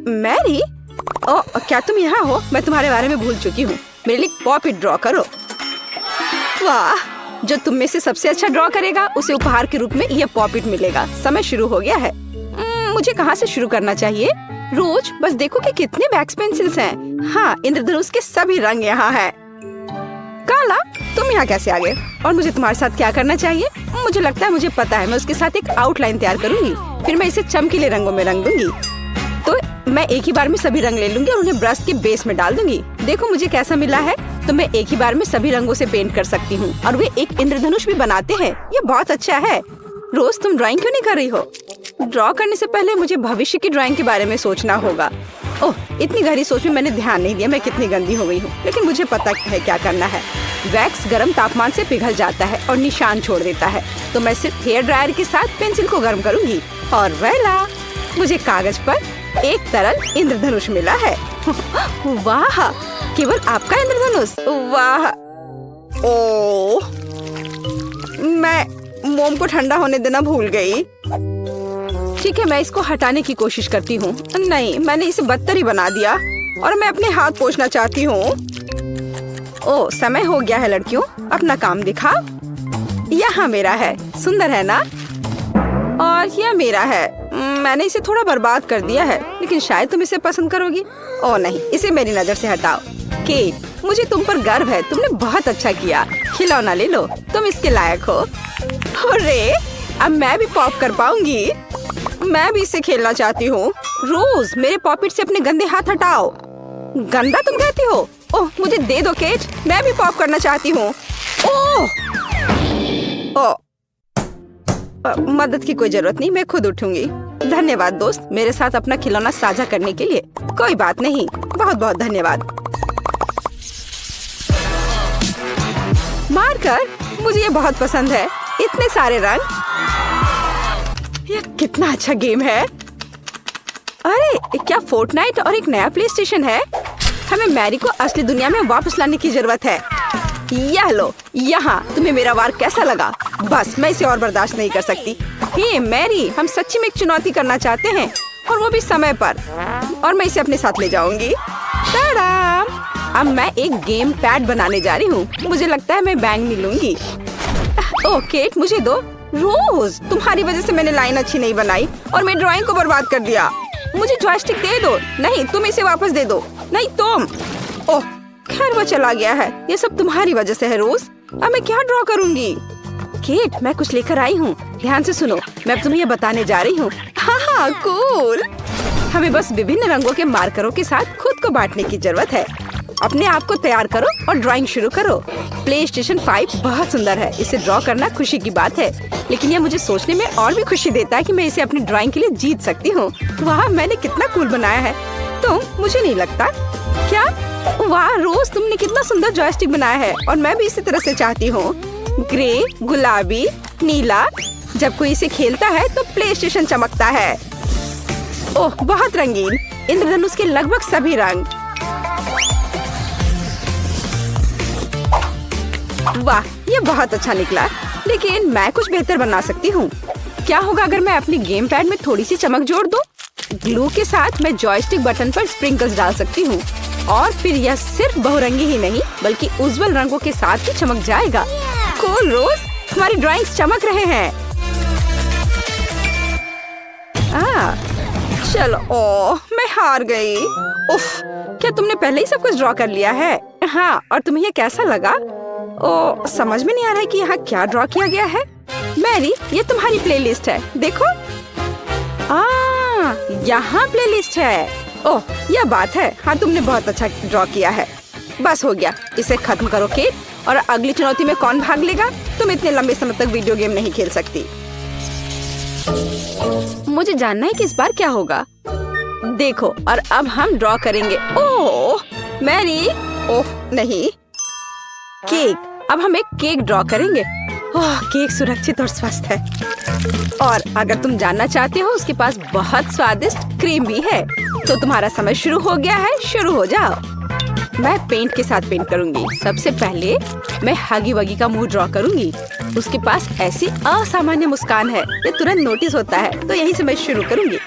Mary, ओ क्या तुम यहाँ हो? मैं तुम्हारे बारे में भूल चुकी हूँ। मेरे लिए पॉपिट ड्रॉ करो। वाह, जो तुम में से सबसे अच्छा ड्रॉ करेगा उसे उपहार के रूप में यह पॉपिट मिलेगा। समय शुरू हो गया है। मुझे कहाँ से शुरू करना चाहिए? रोज, बस देखो कि कितने वैक्स पेंसिल्स हैं। हाँ, इंद्रधनुष के सभी रंग यहाँ है। काला, तुम यहाँ कैसे आ गए? और मुझे तुम्हारे साथ क्या करना चाहिए? मुझे लगता है मुझे पता है। मैं उसके साथ एक आउटलाइन तैयार करूंगी, फिर मैं इसे चमकीले रंगों में रंग दूंगी। तो मैं एक ही बार में सभी रंग ले लूंगी और उन्हें ब्रश के बेस में डाल दूंगी। देखो मुझे कैसा मिला है। तो मैं एक ही बार में सभी रंगों से पेंट कर सकती हूँ और वे एक इंद्रधनुष भी बनाते हैं। ये बहुत अच्छा है। रोज, तुम ड्राइंग क्यों नहीं कर रही हो? ड्रॉ करने से पहले मुझे भविष्य की ड्राइंग के बारे में सोचना होगा। ओह, इतनी गहरी सोच में मैंने ध्यान नहीं दिया मैं कितनी गंदी हो गई हूँ। लेकिन मुझे पता है क्या करना है। वैक्स गर्म तापमान से पिघल जाता है और निशान छोड़ देता है। तो मैं सिर्फ हेयर ड्रायर के साथ पेंसिल को गर्म करूंगी और वैला, मुझे कागज पर एक तरल इंद्रधनुष मिला है। वाह, केवल आपका इंद्रधनुष? वाह। ओह, मैं मोम को ठंडा होने देना भूल गई। ठीक है, मैं इसको हटाने की कोशिश करती हूँ। नहीं, मैंने इसे बदतर ही बना दिया और मैं अपने हाथ पोंछना चाहती हूँ। ओह, समय हो गया है लड़कियों, अपना काम दिखा। यहाँ मेरा है, सुंदर है ना? और यह मेरा है। मैंने इसे थोड़ा बर्बाद कर दिया है, लेकिन शायद तुम इसे पसंद करोगी। ओह नहीं, इसे मेरी नजर से हटाओ। केट, मुझे तुम पर गर्व है। तुमने बहुत अच्छा किया। खिलौना ले लो, तुम इसके लायक हो। अरे, अब मैं भी पॉप कर पाऊंगी। मैं भी इसे खेलना चाहती हूँ। रोज, मेरे पॉपिट से अपने गंदे हाथ हटाओ। गंदा तुम कहती हो? ओह, मुझे दे दो केट, मैं भी पॉप करना चाहती हूँ। ओह, मदद की कोई जरूरत नहीं, मैं खुद उठूंगी। धन्यवाद दोस्त, मेरे साथ अपना खिलौना साझा करने के लिए। कोई बात नहीं, बहुत बहुत धन्यवाद। मार्कर, मुझे ये बहुत पसंद है। इतने सारे रंग, यह कितना अच्छा गेम है। अरे, क्या फोर्टनाइट और एक नया प्ले स्टेशन है? हमें मैरी को असली दुनिया में वापस लाने की जरूरत है। यह लो, यहाँ तुम्हें मेरा वार कैसा लगा? बस, मैं इसे और बर्दाश्त नहीं कर सकती। हे मैरी, हम सच्ची में एक चुनौती करना चाहते हैं और वो भी समय पर। और मैं इसे अपने साथ ले जाऊंगी। टाडाम! अब मैं एक गेम पैड बनाने जा रही हूँ। मुझे लगता है मैं बैंग नहीं लूंगी। ओह केट, मुझे दो। रोज, तुम्हारी वजह से मैंने लाइन अच्छी नहीं बनाई और मेरी ड्राइंग को बर्बाद कर दिया। मुझे जॉयस्टिक दे दो। नहीं, तुम इसे वापस दे दो। नहीं तुम। ओह, खैर वो चला गया है। ये सब तुम्हारी वजह से है रोज। अब मैं क्या ड्रॉ करूंगी? केट, मैं कुछ लेकर आई हूँ। ध्यान से सुनो, मैं तुम्हें ये बताने जा रही हूँ। हाँ, कूल। हमें बस विभिन्न रंगों के मार्करों के साथ खुद को बांटने की जरूरत है। अपने आप को तैयार करो और ड्राइंग शुरू करो। प्ले स्टेशन 5 बहुत सुंदर है। इसे ड्रॉ करना खुशी की बात है, लेकिन यह मुझे सोचने में और भी खुशी देता है कि मैं इसे अपनी ड्राइंग के लिए जीत सकती हूँ। वाह, मैंने कितना कूल बनाया है। तुम, मुझे नहीं लगता। क्या? वाह रोज, तुमने कितना सुंदर जॉयस्टिक बनाया है और मैं भी इसी तरह से चाहती हूँ। ग्रे, गुलाबी, नीला। जब कोई इसे खेलता है तो प्ले स्टेशन चमकता है। ओह, बहुत रंगीन। इंद्रधनुष के लगभग सभी रंग। वाह, ये बहुत अच्छा निकला, लेकिन मैं कुछ बेहतर बना सकती हूँ। क्या होगा अगर मैं अपनी गेम पैड में थोड़ी सी चमक जोड़ दूँ? ग्लू के साथ मैं जॉयस्टिक बटन पर स्प्रिंकल्स डाल सकती हूँ और फिर यह सिर्फ बहुरंगी ही नहीं बल्कि उज्जवल रंगों के साथ भी चमक जाएगा। कूल रोज, हमारी ड्राइंग्स चमक रहे हैं। चलो, ओह, मैं हार गई। उफ, क्या तुमने पहले ही सब कुछ ड्रॉ कर लिया है? हाँ, और तुम्हें ये कैसा लगा? ओह, समझ में नहीं आ रहा है कि यहाँ क्या ड्रॉ किया गया है। मैरी, ये तुम्हारी प्लेलिस्ट है, देखो। यहाँ प्लेलिस्ट है। ओह, यह बात है। हाँ, तुमने बहुत अच्छा ड्रॉ किया है। बस हो गया, इसे खत्म करो केट। और अगली चुनौती में कौन भाग लेगा? तुम इतने लंबे समय तक वीडियो गेम नहीं खेल सकती। मुझे जानना है कि इस बार क्या होगा। देखो, और अब हम ड्रॉ करेंगे। ओह मैरी, ओह नहीं, केक। अब हम एक केक ड्रॉ करेंगे। ओह, केक सुरक्षित और स्वस्थ है। और अगर तुम जानना चाहते हो, उसके पास बहुत स्वादिष्ट क्रीम भी है। तो तुम्हारा समय शुरू हो गया है, शुरू हो जाओ। मैं पेंट के साथ पेंट करूंगी। सबसे पहले मैं हगी वगी का मुंह ड्रॉ करूंगी। उसके पास ऐसी असामान्य मुस्कान है, ये तुरंत नोटिस होता है, तो यहीं से मैं शुरू करूंगी।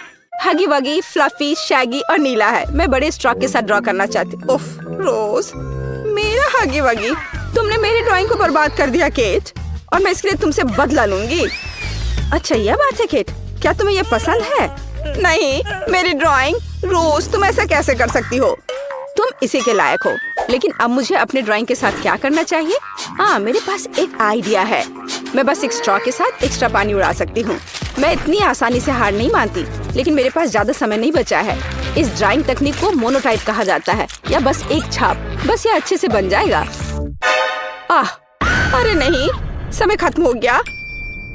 हगी वगी, फ्लफी, शैगी और नीला है। मैं बड़े स्ट्रोक के साथ ड्रॉ करना चाहती हूँ। उफ, रोज, मेरा हगी वगी। तुमने मेरी ड्राइंग को बर्बाद कर दिया केट, और मैं इसके लिए तुमसे बदला लूंगी। अच्छा यह बात है केट, क्या तुम्हें यह पसंद है? नहीं, मेरी ड्राइंग। रोज, तुम ऐसा कैसे कर सकती हो? तुम इसी के लायक हो। लेकिन अब मुझे अपने ड्राइंग के साथ क्या करना चाहिए? हाँ, मेरे पास एक आइडिया है। मैं बस एक स्ट्रॉ के साथ एक्स्ट्रा पानी उड़ा सकती हूँ। मैं इतनी आसानी से हार नहीं मानती, लेकिन मेरे पास ज्यादा समय नहीं बचा है। इस ड्राइंग तकनीक को मोनोटाइप कहा जाता है, या बस एक छाप। बस ये अच्छे से बन जाएगा। अरे नहीं, समय खत्म हो गया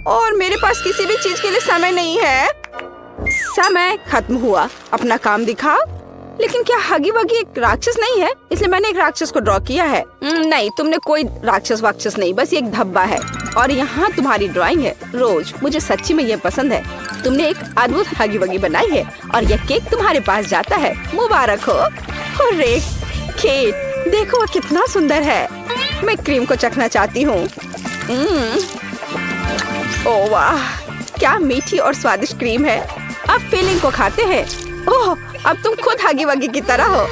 और मेरे पास किसी भी चीज के लिए समय नहीं है। समय खत्म हुआ, अपना काम दिखाओ। लेकिन क्या हगी वगी एक राक्षस नहीं है? इसलिए मैंने एक राक्षस को ड्रॉ किया है। नहीं, तुमने कोई राक्षस वाक्षस नहीं, बस ये एक धब्बा है। और यहाँ तुम्हारी ड्राइंग है। रोज, मुझे सच्ची में ये पसंद है। तुमने एक अद्भुत हगी वगी बनाई है और यह केक तुम्हारे पास जाता है। मुबारक हो। हुर्रे, केक, देखो वह कितना सुंदर है। मैं क्रीम को चखना चाहती हूँ। ओह वाह, क्या मीठी और स्वादिष्ट क्रीम है। अब फीलिंग को खाते हैं। ओह, अब तुम खुद हगी वगी की तरह हो।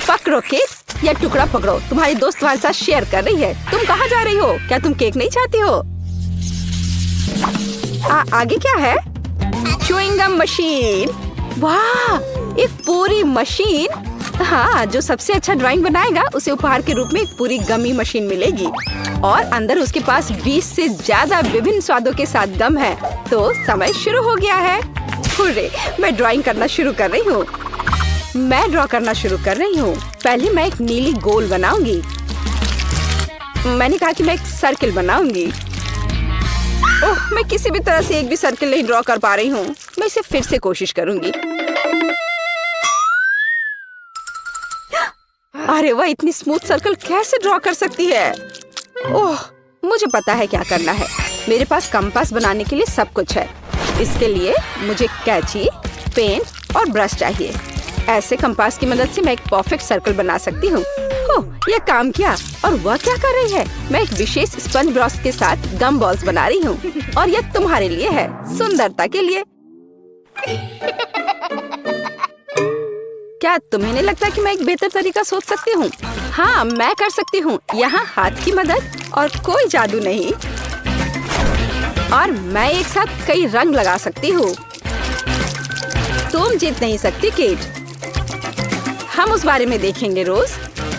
पकड़ो केक, या टुकड़ा पकड़ो। तुम्हारी दोस्त तुम्हारे साथ शेयर कर रही है। तुम कहाँ जा रही हो? क्या तुम केक नहीं चाहती हो? आगे क्या है? Chewing gum machine. वाह, एक पूरी मशीन। हाँ, जो सबसे अच्छा ड्राइंग बनाएगा उसे उपहार के रूप में एक पूरी गमी मशीन मिलेगी। और अंदर उसके पास 20 से ज्यादा विभिन्न स्वादों के साथ गम है। तो समय शुरू हो गया है। हुर्रे, मैं ड्राइंग करना शुरू कर रही हूँ। मैं ड्रॉ करना शुरू कर रही हूँ। पहले मैं एक नीली गोल बनाऊंगी। मैंने कहा कि मैं एक सर्किल बनाऊंगी। ओह, मैं किसी भी तरह से एक भी सर्किल नहीं ड्रॉ कर पा रही हूँ। मैं इसे फिर से कोशिश करूंगी। अरे वाह, इतनी स्मूथ सर्कल कैसे ड्रॉ कर सकती है? ओह, मुझे पता है क्या करना है। मेरे पास कंपास बनाने के लिए सब कुछ है। इसके लिए मुझे कैंची, पेन और ब्रश चाहिए। ऐसे कंपास की मदद से मैं एक परफेक्ट सर्कल बना सकती हूँ। ओह, यह काम किया। और वह क्या कर रही है? मैं एक विशेष स्पंज ब्रश के साथ गम बॉल्स बना रही हूँ। और यह तुम्हारे लिए है, सुंदरता के लिए। क्या तुम्हें नहीं लगता कि मैं एक बेहतर तरीका सोच सकती हूँ? हाँ, मैं कर सकती हूँ। यहाँ हाथ की मदद और कोई जादू नहीं। और मैं एक साथ कई रंग लगा सकती हूँ। तुम जीत नहीं सकती केट। हम उस बारे में देखेंगे रोज।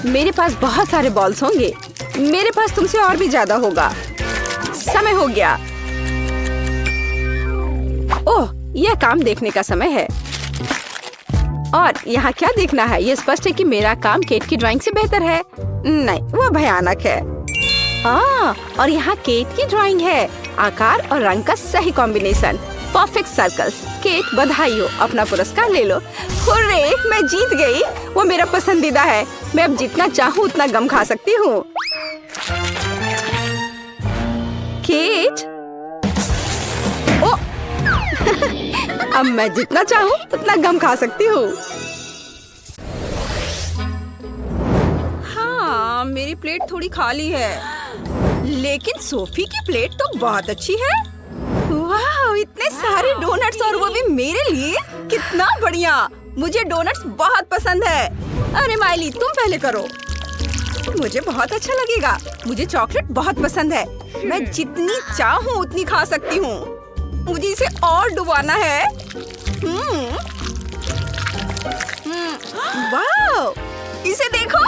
मेरे पास बहुत सारे बॉल्स होंगे। मेरे पास तुमसे और भी ज्यादा होगा। समय हो गया। ओह, यह काम देखने का समय है। और यहाँ क्या देखना है? ये स्पष्ट है कि मेरा काम केट की ड्राइंग से बेहतर है। नहीं, वह भयानक है। और यहाँ केट की ड्राइंग है। आकार और रंग का सही कॉम्बिनेशन, परफेक्ट सर्कल्स। केट, बधाई हो, अपना पुरस्कार ले लो। हुर्रे, मैं जीत गई। वो मेरा पसंदीदा है। मैं अब जितना चाहूँ उतना गम खा सकती हूँ। केट, ओ, अब मैं जितना चाहूँ उतना गम खा सकती हूँ। हाँ, मेरी प्लेट थोड़ी खाली है, लेकिन सोफी की प्लेट तो बहुत अच्छी है। वाह, इतने सारे डोनट्स, और वो भी मेरे लिए। कितना बढ़िया। मुझे डोनट्स बहुत पसंद है। अरे माइली, तुम पहले करो। मुझे बहुत अच्छा लगेगा। मुझे चॉकलेट बहुत पसंद है। मैं जितनी चाहूँ उतनी खा सकती हूँ। मुझे इसे और डुबाना है। वाह, इसे देखो,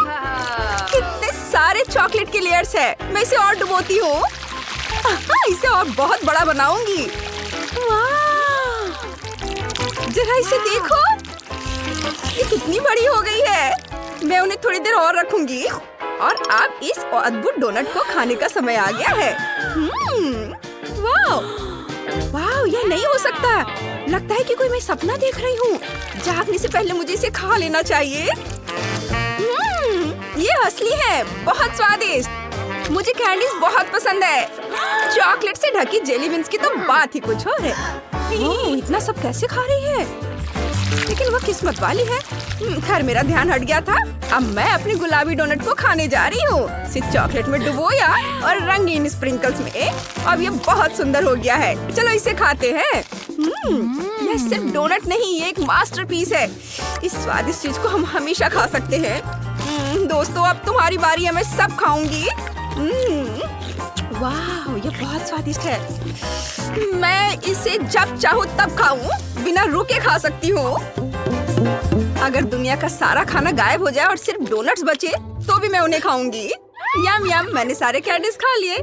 कितने सारे चॉकलेट के लेयर्स है। मैं इसे और डुबोती हूँ। इसे और बहुत बड़ा बनाऊंगी। वाह, जरा इसे देखो, ये कितनी बड़ी हो गई है। मैं उन्हें थोड़ी देर और रखूंगी। और अब इस अद्भुत डोनट को खाने का समय आ गया है। वाह, वाह, यह नहीं हो सकता। लगता है कि कोई मैं सपना देख रही हूँ। जागने से पहले मुझे इसे खा लेना चाहिए। ये असली है, बहुत स्वादिष्ट। मुझे कैंडीज बहुत पसंद है। चॉकलेट से ढकी जेली बीन्स की तो बात ही कुछ और है। ओह, इतना सब कैसे खा रही है? लेकिन वो किस्मत वाली है। खैर, मेरा ध्यान हट गया था। अब मैं अपने गुलाबी डोनट को खाने जा रही हूँ। इसे चॉकलेट में डुबोया और रंगीन स्प्रिंकल्स में। अब ये बहुत सुंदर हो गया है। चलो इसे खाते हैं। यह सिर्फ डोनट नहीं, ये एक मास्टरपीस है। इस स्वादिष्ट चीज को हम हमेशा खा सकते हैं। दोस्तों, अब तुम्हारी बारी है, मैं सब खाऊंगी। वाह, ये बहुत स्वादिष्ट है। मैं इसे जब चाहूँ तब खाऊं, बिना रुके खा सकती हूँ। अगर दुनिया का सारा खाना गायब हो जाए और सिर्फ डोनट्स बचे, तो भी मैं उन्हें खाऊंगी। यम यम, मैंने सारे कैंडीज खा लिए।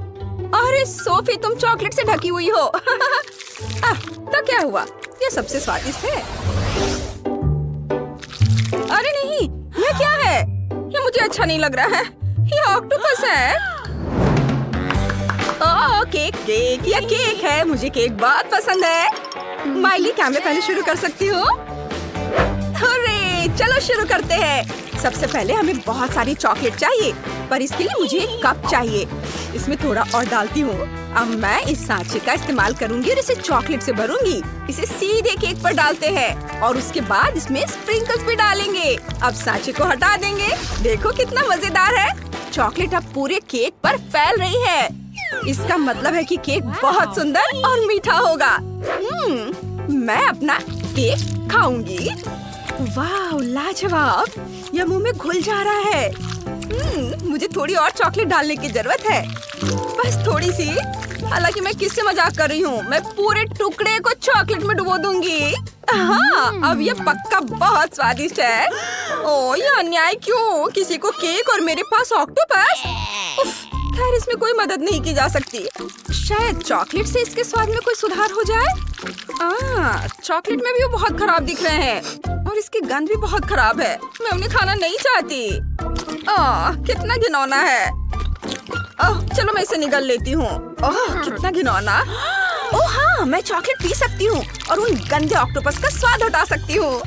अरे सोफी, तुम चॉकलेट से ढकी हुई हो। तो क्या हुआ? ये सबसे स्वादिष्ट है। अरे नहीं, ये क्या है? ये मुझे अच्छा नहीं लग रहा है। ये ऑक्टोपस है। ओह, केक केक, ये केक है। मुझे केक बहुत पसंद है। माइली, क्या मैं पहले शुरू कर सकती हूँ? अरे चलो शुरू करते हैं। सबसे पहले हमें बहुत सारी चॉकलेट चाहिए, पर इसके लिए मुझे एक कप चाहिए। इसमें थोड़ा और डालती हूँ। अब मैं इस सांचे का इस्तेमाल करूंगी और इसे चॉकलेट से भरूंगी। इसे सीधे केक पर डालते हैं और उसके बाद इसमें स्प्रिंकल्स भी डालेंगे। अब सांचे को हटा देंगे। देखो कितना मजेदार है। चॉकलेट अब पूरे केक पर फैल रही है। इसका मतलब है कि केक बहुत सुंदर और मीठा होगा। मैं अपना केक खाऊंगी। वाह, लाजवाब। यह मुंह में घुल जा रहा है। मुझे थोड़ी और चॉकलेट डालने की जरूरत है, बस थोड़ी सी। हालांकि मैं किससे मजाक कर रही हूँ। मैं पूरे टुकड़े को चॉकलेट में डुबो दूंगी। हाँ, अब ये पक्का बहुत स्वादिष्ट है। ओह, ये अन्याय क्यों? किसी को केक और मेरे पास ऑक्टोपस। खैर, इसमें कोई मदद नहीं की जा सकती। शायद चॉकलेट से इसके स्वाद में कोई सुधार हो जाए। चॉकलेट में भी वो बहुत खराब दिख रहे हैं और इसकी गंध भी बहुत खराब है। मैं उन्हें खाना नहीं चाहती। कितना घिनौना है। चलो मैं इसे निगल लेती हूँ। कितना घिनौना। ओह हाँ, मैं चॉकलेट पी सकती हूँ और उन गंदे ऑक्टोपस का स्वाद हटा सकती हूँ।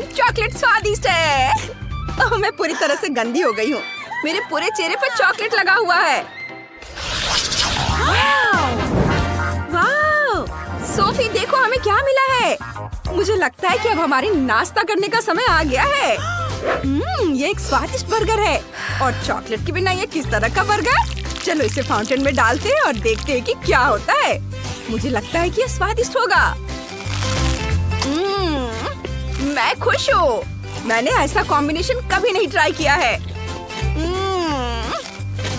चॉकलेट स्वादिष्ट है। मैं पूरी तरह से गंदी हो गई हूँ। मेरे पूरे चेहरे पर चॉकलेट लगा हुआ है। वाह, सोफी देखो हमें क्या मिला है। मुझे लगता है कि अब हमारी नाश्ता करने का समय आ गया है। ये एक स्वादिष्ट बर्गर है और चॉकलेट के बिना ये किस तरह का बर्गर। चलो इसे फाउंटेन में डालते हैं और देखते हैं कि क्या होता है। मुझे लगता है कि ये स्वादिष्ट होगा। मैं खुश हूँ। मैंने ऐसा कॉम्बिनेशन कभी नहीं ट्राई किया है।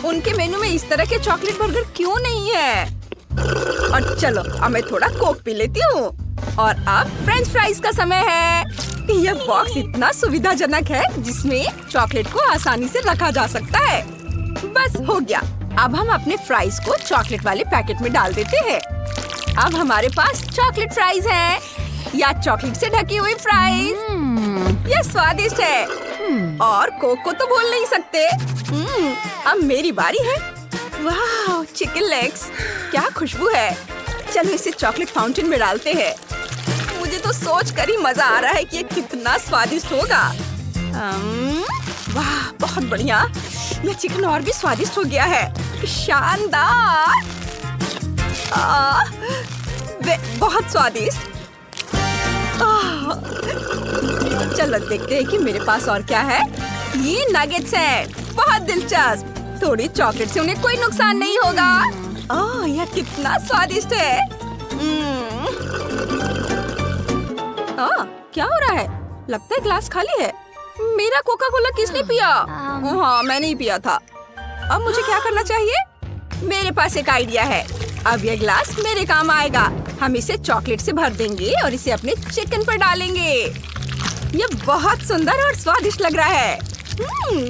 उनके मेनू में इस तरह के चॉकलेट बर्गर क्यों नहीं है? और चलो अब मैं थोड़ा कोक पी लेती हूँ। और अब फ्रेंच फ्राइज का समय है। यह बॉक्स इतना सुविधाजनक है जिसमें चॉकलेट को आसानी से रखा जा सकता है। बस हो गया। अब हम अपने फ्राइज को चॉकलेट वाले पैकेट में डाल देते हैं। अब हमारे पास चॉकलेट फ्राइज है या चॉकलेट से ढकी हुई फ्राइज। यह स्वादिष्ट है और कोक को तो भूल नहीं सकते। अब मेरी बारी है। वाह, चिकन लेग्स, क्या खुशबू है। चलो इसे चॉकलेट फाउंटेन में डालते हैं। मुझे तो सोच कर ही मजा आ रहा है कि ये कितना स्वादिष्ट होगा। वाह, बहुत बढ़िया। यह चिकन और भी स्वादिष्ट हो गया है। शानदार। बहुत स्वादिष्ट। चलो देखते हैं कि मेरे पास और क्या है। ये नगेट्स हैं, बहुत दिलचस्प। थोड़ी चॉकलेट से उन्हें कोई नुकसान नहीं होगा। यह कितना स्वादिष्ट है। क्या हो रहा है? लगता है ग्लास खाली है। मेरा कोका कोला किसने पिया? हाँ, मैंने ही पिया था। अब मुझे क्या करना चाहिए? मेरे पास एक आइडिया है। अब यह ग्लास मेरे काम आएगा। हम इसे चॉकलेट से भर देंगे और इसे अपने चिकन पर डालेंगे। यह बहुत सुंदर और स्वादिष्ट लग रहा है।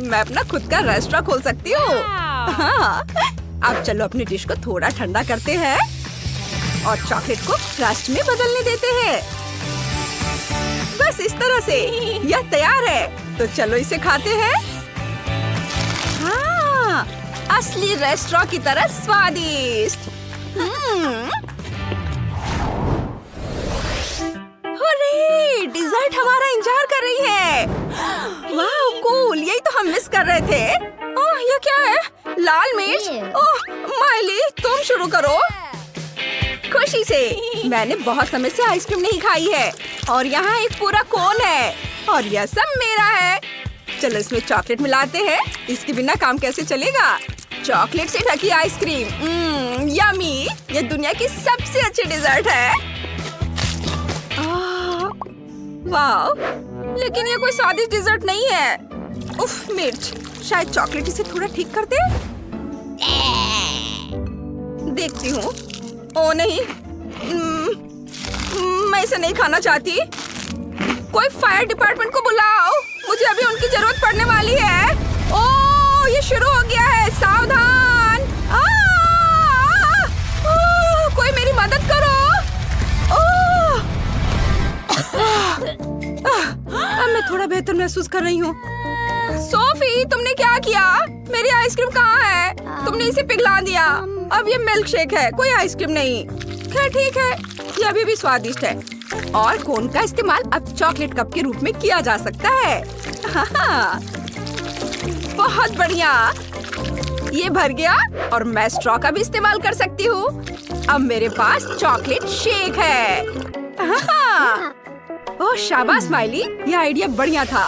मैं अपना खुद का रेस्टोरेंट खोल सकती हूँ। हाँ, अब चलो अपनी डिश को थोड़ा ठंडा करते हैं और चॉकलेट को क्रस्ट में बदलने देते हैं। बस इस तरह से यह तैयार है। तो चलो इसे खाते हैं। हाँ, असली रेस्टोरेंट की तरह स्वादिष्ट। अरे, डिजर्ट हमारा इंतजार कर रही है। वाह, कूल, यही तो हम मिस कर रहे थे। ओह, ये क्या है? लाल मिर्च। ओह, माइली, तुम शुरू करो। खुशी से। मैंने बहुत समय से आइसक्रीम नहीं खाई है और यहाँ एक पूरा कोन है और यह सब मेरा है। चलो इसमें चॉकलेट मिलाते हैं। इसके बिना काम कैसे चलेगा? चॉकलेट से ढकी आइसक्रीम, यम्मी। ये दुनिया की सबसे अच्छी डिजर्ट है। वाह, लेकिन ये कोई स्वादिष्ट डिजर्ट नहीं है। उफ, मिर्च। शायद चॉकलेट इसे थोड़ा ठीक कर दे। देखती हूँ। ओ नहीं, मैं इसे नहीं खाना चाहती। कोई फायर डिपार्टमेंट को बुलाओ, मुझे अभी उनकी जरूरत पड़ने वाली है। ओ, ये शुरू हो गया है, सावधान। कोई मेरी मदद करो। अब मैं थोड़ा बेहतर महसूस कर रही हूँ। सोफी, तुमने क्या किया? मेरी आइसक्रीम कहाँ है? तुमने इसे पिघला दिया। अब ये मिल्क शेक है, कोई आइसक्रीम नहीं। खैर ठीक है, ये अभी भी स्वादिष्ट है। और कोन का इस्तेमाल अब चॉकलेट कप के रूप में किया जा सकता है। हाँ, बहुत बढ़िया। ये भर गया और मैं स्ट्रॉ का भी इस्तेमाल कर सकती हूँ। अब मेरे पास चॉकलेट शेक है। हाँ। ओह शाबाश स्माइली, ये आइडिया बढ़िया था।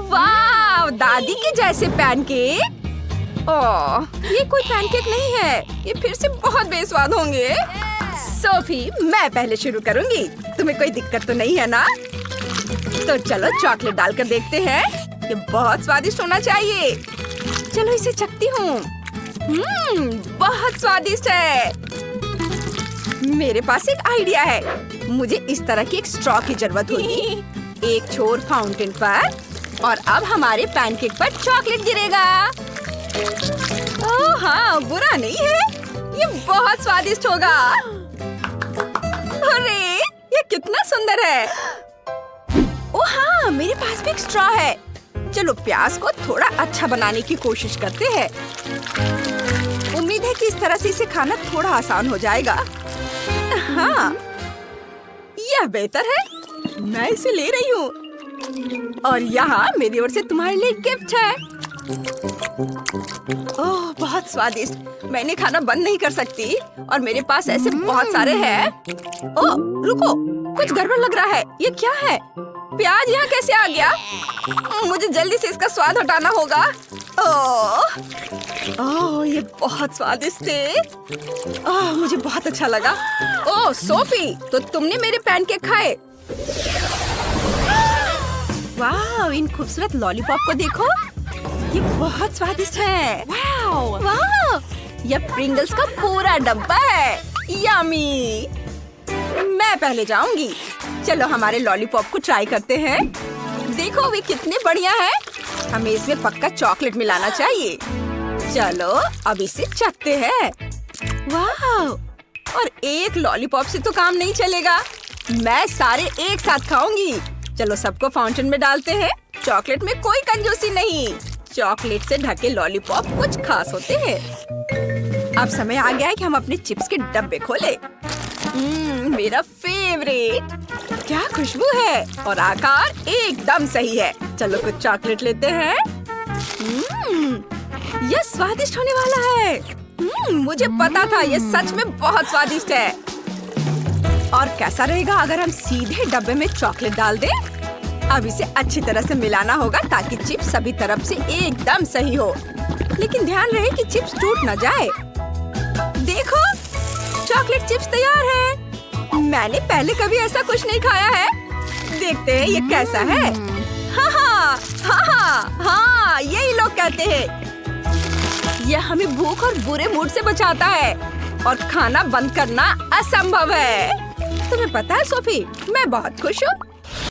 वाह, दादी के जैसे पैनकेक। ओह, ये कोई पैनकेक नहीं है, ये फिर से बहुत बेस्वाद होंगे। सोफी, मैं पहले शुरू करूंगी। तुम्हें कोई दिक्कत तो नहीं है ना? तो चलो चॉकलेट डालकर देखते हैं। ये बहुत स्वादिष्ट होना चाहिए। चलो इसे चखती हूँ। बहुत स्वादिष्ट है। मेरे पास एक आइडिया है। मुझे इस तरह की एक स्ट्रॉ की जरूरत होगी। एक छोर फाउंटेन पर और अब हमारे पैनकेक पर चॉकलेट गिरेगा। ओह हाँ, बुरा नहीं है। ये बहुत स्वादिष्ट होगा। अरे, ये कितना सुंदर है। ओह हाँ, मेरे पास भी एक स्ट्रॉ है। चलो प्याज को थोड़ा अच्छा बनाने की कोशिश करते हैं। उम्मीद है कि इस तरह से इसे खाना थोड़ा आसान हो जाएगा। हाँ, यह बेहतर है। मैं इसे ले रही हूँ। और यहाँ मेरी ओर से तुम्हारे लिए गिफ्ट है। ओह बहुत स्वादिष्ट। मैं इन्हें खाना बंद नहीं कर सकती और मेरे पास ऐसे बहुत सारे हैं। ओह रुको, कुछ गड़बड़ लग रहा है। ये क्या है? प्याज यहाँ कैसे आ गया? मुझे जल्दी से इसका स्वाद हटाना होगा। ओह, ये बहुत स्वादिष्ट थे। ओह, मुझे बहुत अच्छा लगा। ओह सोफी, तो तुमने मेरे पैनकेक खाए? वाह, इन खूबसूरत लॉलीपॉप को देखो। ये बहुत स्वादिष्ट है। वाह, यह प्रिंगल्स का पूरा डब्बा है। यम्मी। मैं पहले जाऊंगी। चलो हमारे लॉलीपॉप को ट्राई करते हैं। देखो वे कितने बढ़िया हैं। हमें इसमें पक्का चॉकलेट मिलाना चाहिए। चलो अब इसे चखते हैं। वाह, और एक लॉलीपॉप से तो काम नहीं चलेगा। मैं सारे एक साथ खाऊंगी। चलो सबको फाउंटेन में डालते हैं। चॉकलेट में कोई कंजूसी नहीं। चॉकलेट से ढके लॉलीपॉप कुछ खास होते हैं। अब समय आ गया है कि हम अपने चिप्स के डब्बे खोले। मेरा फेवरेट। क्या खुशबू है और आकार एकदम सही है। चलो कुछ चॉकलेट लेते हैं। यह स्वादिष्ट होने वाला है। मुझे पता था यह सच में बहुत स्वादिष्ट है। और कैसा रहेगा अगर हम सीधे डब्बे में चॉकलेट डाल दें? अब इसे अच्छी तरह से मिलाना होगा ताकि चिप्स सभी तरफ से एकदम सही हो। लेकिन ध्यान रहे कि चिप्स टूट न जाए। देखो, चॉकलेट चिप्स तैयार है। मैंने पहले कभी ऐसा कुछ नहीं खाया है। देखते हैं ये कैसा है। हाँ हाँ हाँ हाँ हाँ, यही लोग कहते हैं। यह हमें भूख और बुरे मूड से बचाता है और खाना बंद करना असंभव है। तुम्हें पता है सोफी, मैं बहुत खुश हूँ।